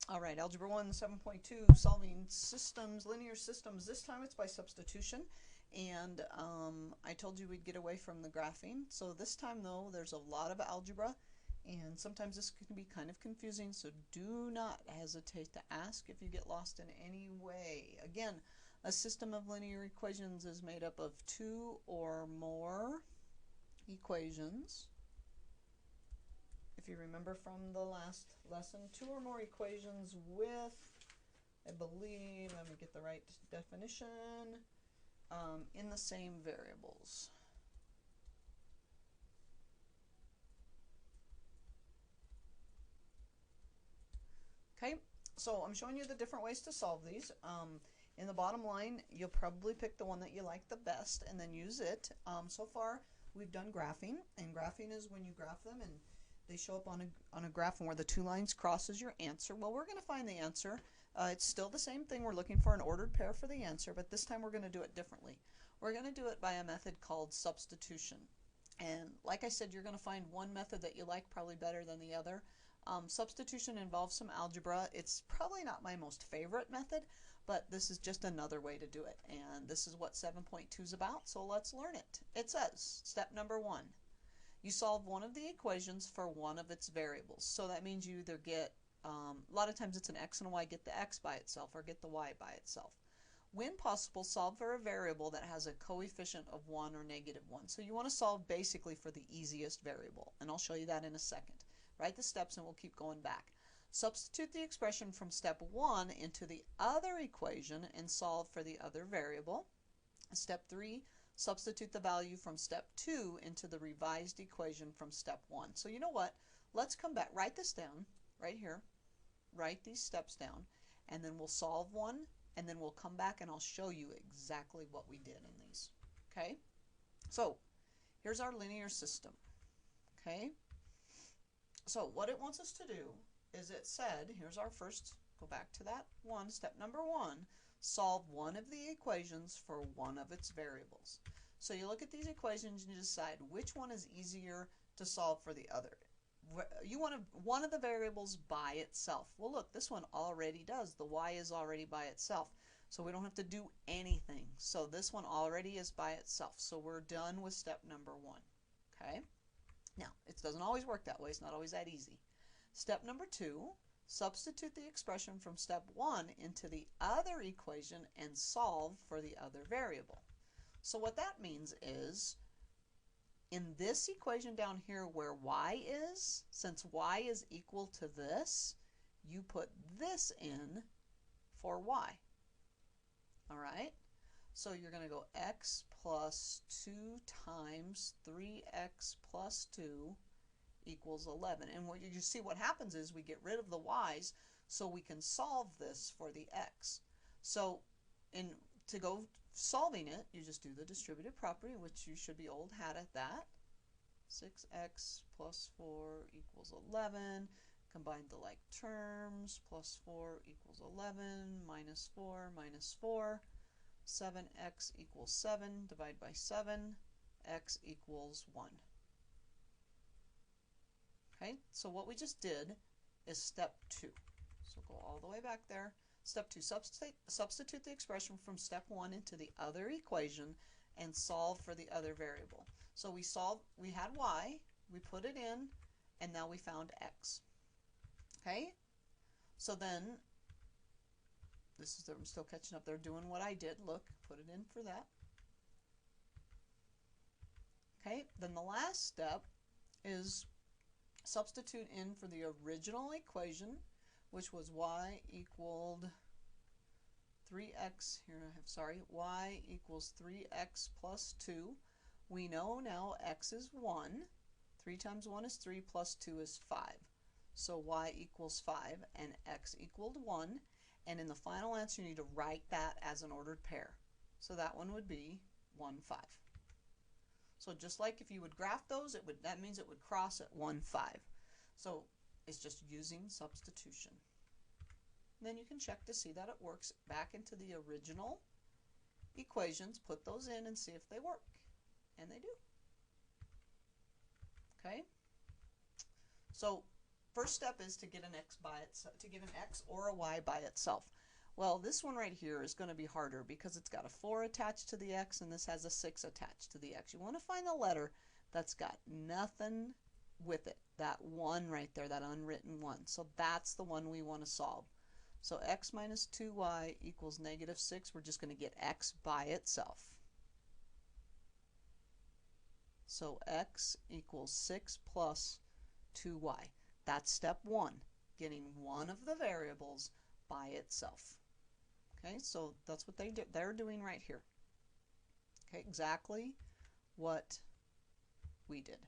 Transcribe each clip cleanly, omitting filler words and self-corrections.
All right, Algebra 1, 7.2, solving systems, linear systems. This time it's by substitution. And I told you we'd get away from the graphing. So this time, though, there's a lot of algebra. And sometimes this can be kind of confusing. So do not hesitate to ask if you get lost in any way. Again, a system of linear equations is made up of two or more equations. If you remember from the last lesson, two or more equations with, I believe, let me get the right definition, in the same variables. Okay, so I'm showing you the different ways to solve these. In the bottom line, you'll probably pick the one that you like the best and then use it. So far, we've done graphing, and graphing is when you graph them and they show up on a graph, and where the two lines crosses your answer. Well, we're going to find the answer. It's still the same thing. We're looking for an ordered pair for the answer, but this time we're going to do it differently. We're going to do it by a method called substitution. And like I said, you're going to find one method that you like probably better than the other. Substitution involves some algebra. It's probably not my most favorite method, but this is just another way to do it. And this is what 7.2 is about, so let's learn it. It says, step number 1. You solve one of the equations for one of its variables. So that means you either get, a lot of times it's an x and a y, get the x by itself or get the y by itself. When possible, solve for a variable that has a coefficient of 1 or -1. So you want to solve basically for the easiest variable, and I'll show you that in a second. Write the steps and we'll keep going back. Substitute the expression from step 1 into the other equation and solve for the other variable. Step 3, substitute the value from step 2 into the revised equation from step 1. So you know what? Let's come back. Write this down right here. Write these steps down, and then we'll solve one, and then we'll come back and I'll show you exactly what we did in these. Okay? So here's our linear system. Okay? So what it wants us to do is it said, here's our first, go back to that one, step number 1, solve one of the equations for one of its variables. So you look at these equations and you decide which one is easier to solve for the other. You want one of the variables by itself. Well, look, this one already does. The y is already by itself. So we don't have to do anything. So this one already is by itself. So we're done with step number 1. Okay? Now, it doesn't always work that way. It's not always that easy. Step number 2, substitute the expression from step 1 into the other equation and solve for the other variable. So what that means is, in this equation down here where y is, since y is equal to this, you put this in for y. All right? So you're going to go x plus 2 times 3x plus 2 equals 11. And what you see what happens is we get rid of the y's so we can solve this for the x. So to go solving it, you just do the distributive property, which you should be old hat at that. 6x plus 4 equals 11. Combine the like terms. Plus 4 equals 11. Minus 4 minus 4. 7x equals 7. Divide by 7. X equals 1. Okay, so what we just did is step 2. So go all the way back there. Step 2, substitute the expression from step 1 into the other equation and solve for the other variable. So we had y, we put it in, and now we found x. Okay? So then, I'm still catching up there, doing what I did. Look, put it in for that. Okay, then the last step is substitute in for the original equation, which was y equaled 3x, y equals 3x plus 2. We know now x is 1. 3 times 1 is 3 plus 2 is 5. So y equals 5 and x equaled 1. And in the final answer, you need to write that as an ordered pair. So that one would be 1, 5. So just like if you would graph those, that means it would cross at 1, 5. So it's just using substitution. And then you can check to see that it works back into the original equations, put those in and see if they work. And they do. Okay? So first step is to get an x by itself, to get an x or a y by itself. Well, this one right here is going to be harder because it's got a 4 attached to the x and this has a 6 attached to the x. You want to find the letter that's got nothing with it, that 1 right there, that unwritten 1. So that's the one we want to solve. So x minus 2y equals negative 6. We're just going to get x by itself. So x equals 6 plus 2y. That's step 1, getting one of the variables by itself. Okay, so that's what they're doing right here. Okay, exactly what we did.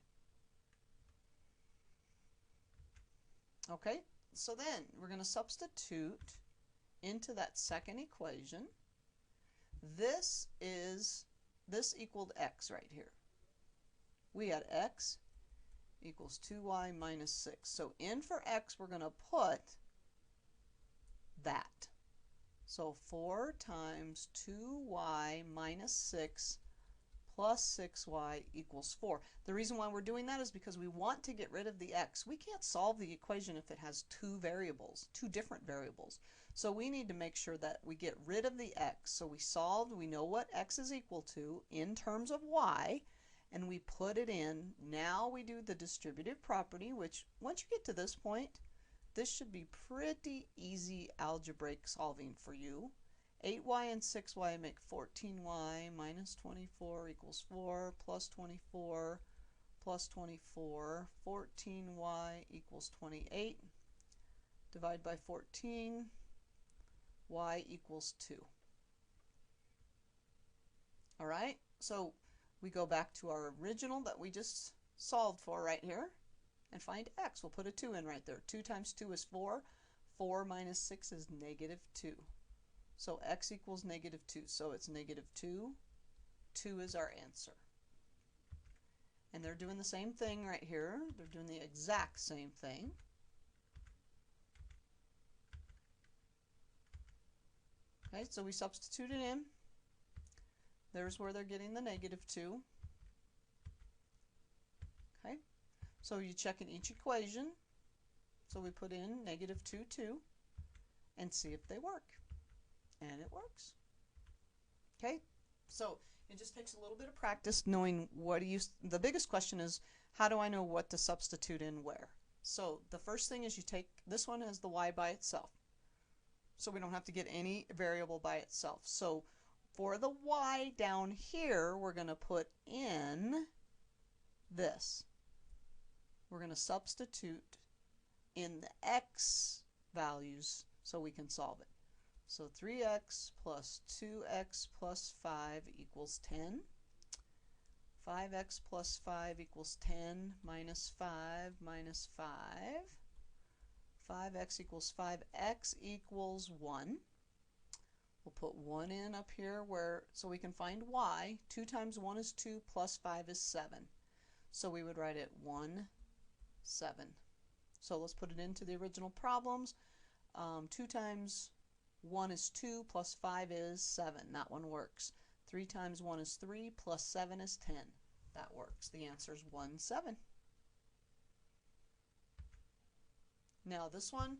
Okay, so then we're going to substitute into that second equation. This equaled x right here. We had x equals 2y minus 6. So in for x, we're going to put that. So 4 times 2y minus 6 plus 6y equals 4. The reason why we're doing that is because we want to get rid of the x. We can't solve the equation if it has two different variables. So we need to make sure that we get rid of the x. So we solved, we know what x is equal to in terms of y, and we put it in. Now we do the distributive property, which once you get to this point, this should be pretty easy algebraic solving for you. 8y and 6y make 14y minus 24 equals 4 plus 24 plus 24. 14y equals 28. Divide by 14. Y equals 2. All right, so we go back to our original that we just solved for right here and find x. We'll put a 2 in right there. 2 times 2 is 4. 4 minus 6 is negative 2. So x equals negative 2. So it's negative 2. 2 is our answer. And they're doing the same thing right here. They're doing the exact same thing. Okay, so we substitute it in. There's where they're getting the negative 2. Okay, so you check in each equation. So we put in negative 2, 2, and see if they work. And it works. Okay, so it just takes a little bit of practice knowing what do you, the biggest question is, how do I know what to substitute in where? So the first thing is you take, this one as the y by itself. So we don't have to get any variable by itself. So for the y down here, we're going to put in this. We're going to substitute in the x values so we can solve it. So 3x plus 2x plus 5 equals 10. 5x plus 5 equals 10 minus 5 minus 5. 5x equals 5x equals 1. We'll put 1 in up here where, so we can find y. 2 times 1 is 2 plus 5 is 7. So we would write it 1, 7. So let's put it into the original problems. 2 times 1 is 2 plus 5 is 7. That one works. 3 times 1 is 3 plus 7 is 10. That works. The answer is 1, 7. Now this one,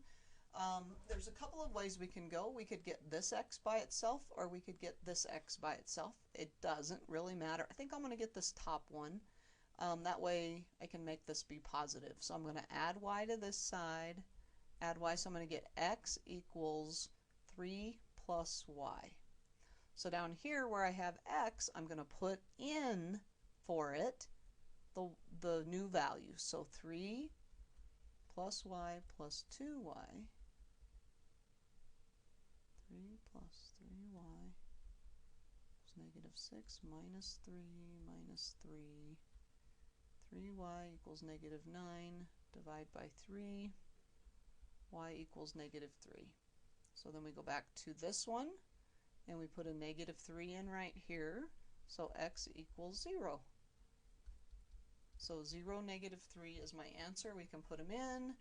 there's a couple of ways we can go. We could get this x by itself, or we could get this x by itself. It doesn't really matter. I think I'm going to get this top one. That way I can make this be positive. So I'm going to add y to this side, add y, so I'm going to get x equals 3 plus y. So down here where I have x, I'm going to put in for it the new value. So 3 plus y plus 2y. 3 plus 3y is negative 6 minus 3 minus 3. 3y equals negative 9. Divide by 3. Y equals negative 3. So then we go back to this one and we put a negative 3 in right here. So x equals 0. So 0, negative 3 is my answer. We can put them in.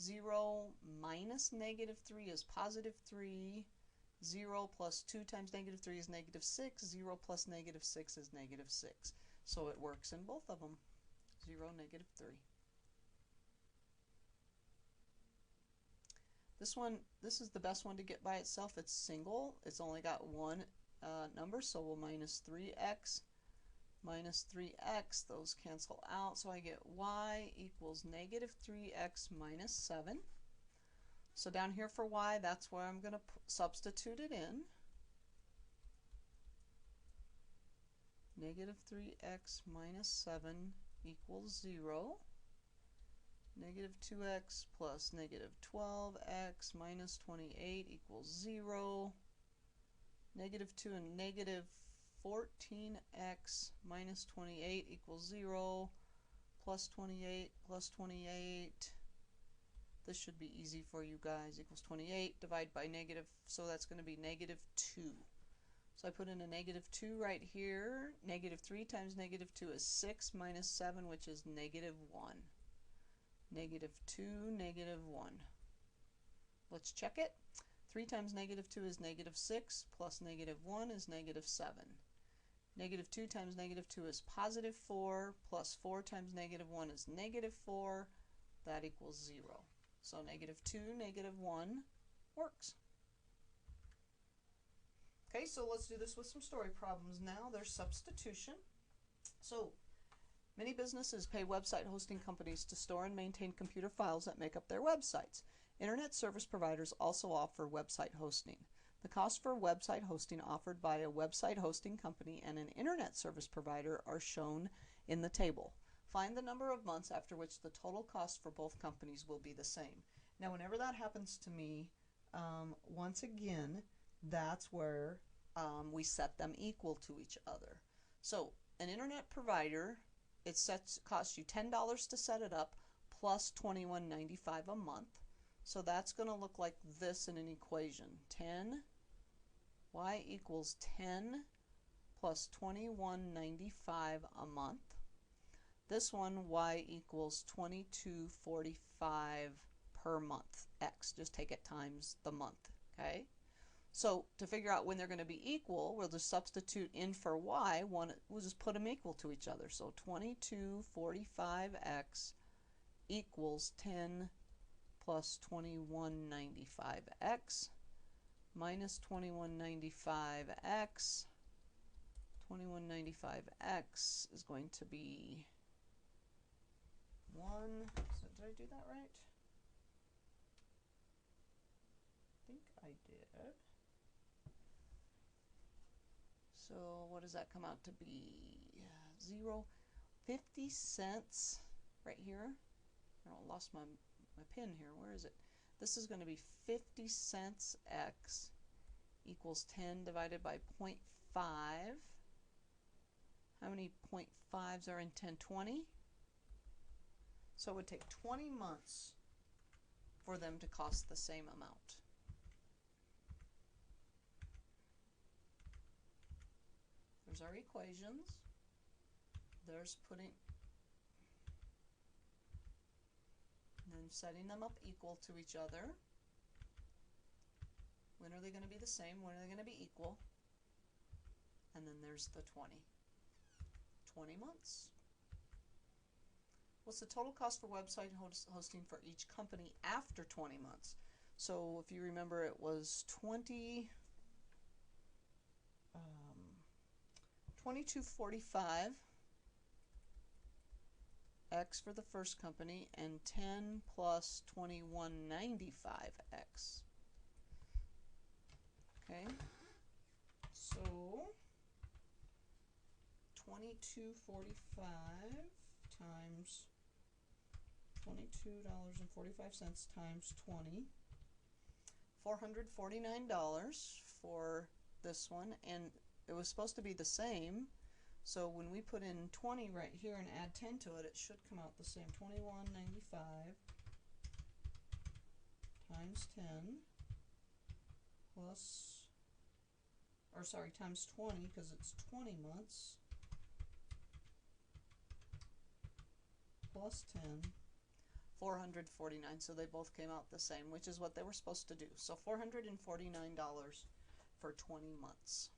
0 minus negative 3 is positive 3. 0 plus 2 times negative 3 is negative 6. 0 plus negative 6 is negative 6. So it works in both of them. 0, negative 3. This is the best one to get by itself. It's single. It's only got one number, so we'll minus 3x. Minus 3x, those cancel out, so I get y equals negative 3x minus 7. So down here for y, that's where I'm going to substitute it in. Negative 3x minus 7 equals 0. Negative 2x plus negative 12x minus 28 equals 0. Negative 2 and negative 14x minus 28 equals 0. Plus 28 plus 28. This should be easy for you guys. Equals 28. Divide by negative, so that's going to be negative 2. So I put in a negative 2 right here. Negative 3 times negative 2 is 6 minus 7, which is negative 1. Negative 2, negative 1. Let's check it. 3 times negative 2 is negative 6, plus negative 1 is negative 7. Negative 2 times negative 2 is positive 4, plus 4 times negative 1 is negative 4. That equals 0. So negative 2, negative 1 works. Okay, so let's do this with some story problems now. There's substitution. So many businesses pay website hosting companies to store and maintain computer files that make up their websites. Internet service providers also offer website hosting. The cost for website hosting offered by a website hosting company and an internet service provider are shown in the table. Find the number of months after which the total cost for both companies will be the same. Now, whenever that happens to me, once again, that's where we set them equal to each other. So an internet provider, costs you $10 to set it up plus $21.95 a month. So that's going to look like this in an equation. Y equals 10 plus $21.95 a month. This one, y equals $22.45 per month. X, just take it times the month, okay? So to figure out when they're going to be equal, we'll just substitute in for y. We'll just put them equal to each other. So 22.45x equals 10 plus 21.95x minus 21.95x. 21.95x is going to be 1. So did I do that right? I think I did. So what does that come out to be? 50 cents right here. I lost my pen here. Where is it? This is going to be 50 cents x equals 10 divided by 0.5. How many 0.5s are in 10? 20? So it would take 20 months for them to cost the same amount. There's our equations. There's putting, and then setting them up equal to each other. When are they going to be the same? When are they going to be equal? And then there's the 20. 20 months. What's the total cost for website hosting for each company after 20 months? So if you remember, it was $22.45 x for the first company and 10 plus 21.95x. Okay, so 22.45 times $22.45 times 20, $449 for this one, and it was supposed to be the same. So when we put in 20 right here and add 10 to it, it should come out the same. 21.95 times 10 plus, or sorry, times 20 because it's 20 months plus 10, 449. So they both came out the same, which is what they were supposed to do. So $449 for 20 months.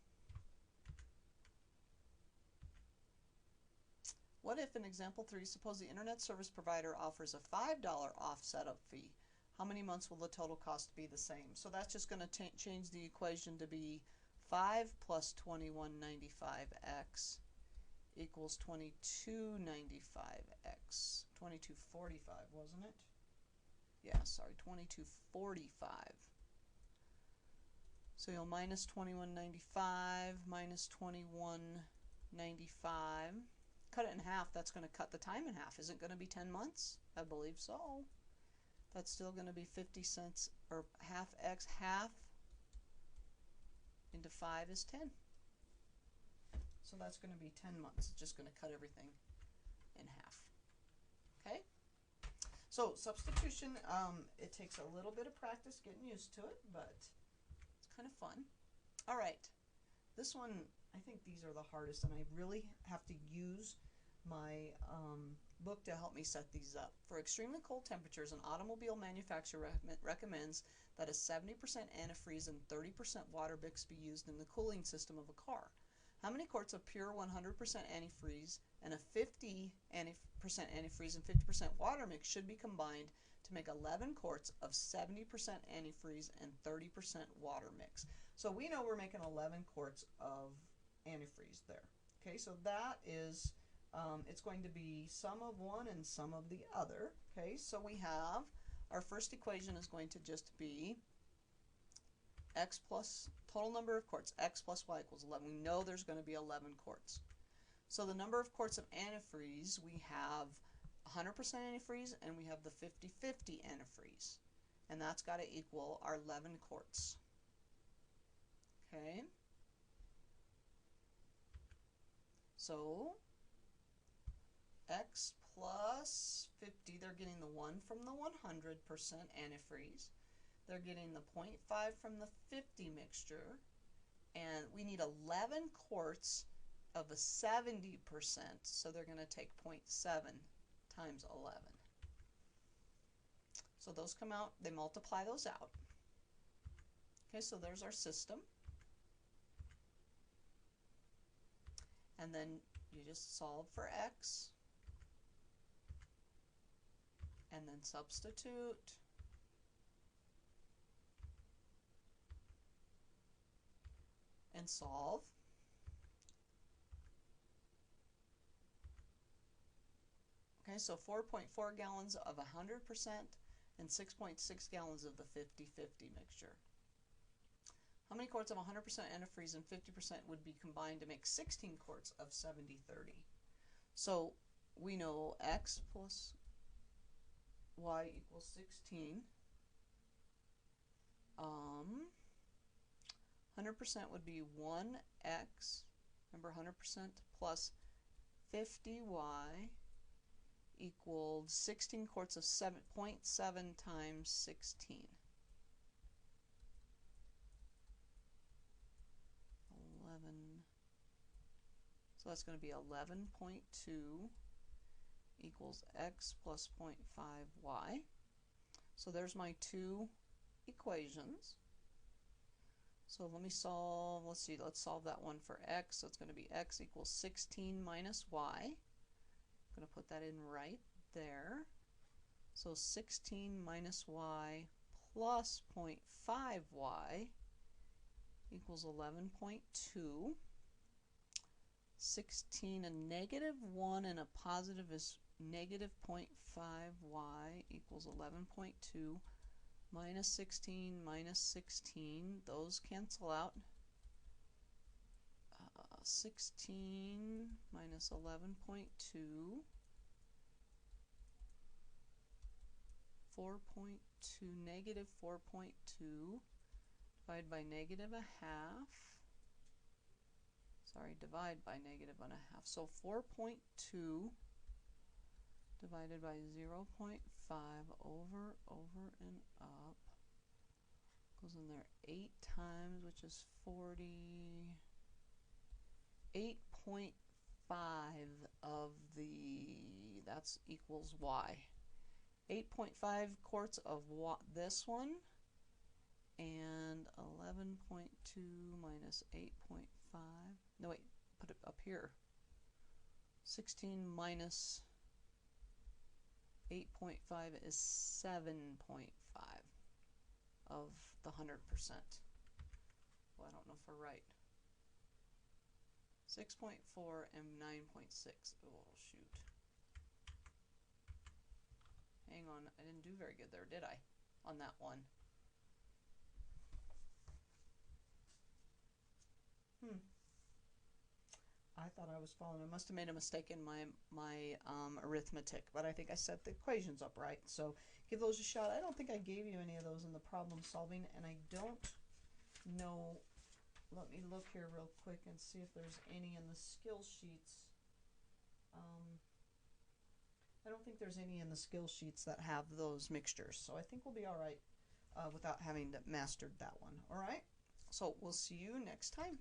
What if, in example 3, suppose the internet service provider offers a $5 off setup fee? how many months will the total cost be the same? So that's just going to change the equation to be 5 plus 2195x equals 2295x. 2245, wasn't it? Yeah, sorry, 2245. So you'll minus 2195 minus 2195. Cut it in half, that's going to cut the time in half. Is it going to be 10 months? I believe so. That's still going to be 50 cents, or half x, half into 5 is 10. So that's going to be 10 months. It's just going to cut everything in half. Okay? So substitution, it takes a little bit of practice getting used to it, but it's kind of fun. All right. This one, I think these are the hardest, and I really have to use my book to help me set these up. For extremely cold temperatures, an automobile manufacturer recommends that a 70% antifreeze and 30% water mix be used in the cooling system of a car. How many quarts of pure 100% antifreeze and a 50% antifreeze and 50% water mix should be combined to make 11 quarts of 70% antifreeze and 30% water mix? So we know we're making 11 quarts of antifreeze there. Okay, so that is, it's going to be some of one and some of the other. Okay, so we have, our first equation is going to just be x plus, total number of quarts, x plus y equals 11. We know there's going to be 11 quarts. So the number of quarts of antifreeze, we have 100% antifreeze and we have the 50-50 antifreeze. And that's got to equal our 11 quarts. Okay. So x plus 50, they're getting the 1 from the 100% antifreeze. They're getting the 0.5 from the 50 mixture. And we need 11 quarts of a 70%, so they're going to take 0.7 times 11. So those come out, they multiply those out. Okay, so there's our system. And then you just solve for x, and then substitute, and solve. Okay, so 4.4 gallons of 100% and 6.6 gallons of the 50-50 mixture. How many quarts of 100% antifreeze and 50% would be combined to make 16 quarts of 70-30? So we know x plus y equals 16. 100% would be 1x, remember 100% plus 50y equals 16 quarts of 7.7 times 16. 11. So that's going to be 11.2 equals x plus 0.5y. So there's my two equations. So let me solve, let's see, let's solve that one for x. So it's going to be x equals 16 minus y. I'm going to put that in right there. So 16 minus y plus 0.5y equals 11.2. 16, a negative 1 and a positive is negative 0.5y equals 11.2. Minus 16 minus 16, those cancel out. 16 minus 11.2, 4.2, negative 4.2, divided by negative a half. Sorry, divide by negative 1/2. So 4.2 divided by 0.5 over and up goes in there 8 times, which is 40. 8.5 of the, that's equals y. 8.5 quarts of this one, and 11.2 minus 8.5. No, wait, put it up here. 16 minus 8.5 is 7.5. of the 100%. Well, I don't know if we're right. 6.4 and 9.6. Oh, shoot. Hang on, I didn't do very good there, did I? On that one. I thought I was following. I must have made a mistake in my arithmetic, but I think I set the equations up right. So give those a shot. I don't think I gave you any of those in the problem solving, and I don't know. Let me look here real quick and see if there's any in the skill sheets. I don't think there's any in the skill sheets that have those mixtures, so I think we'll be all right without having mastered that one. All right, so we'll see you next time.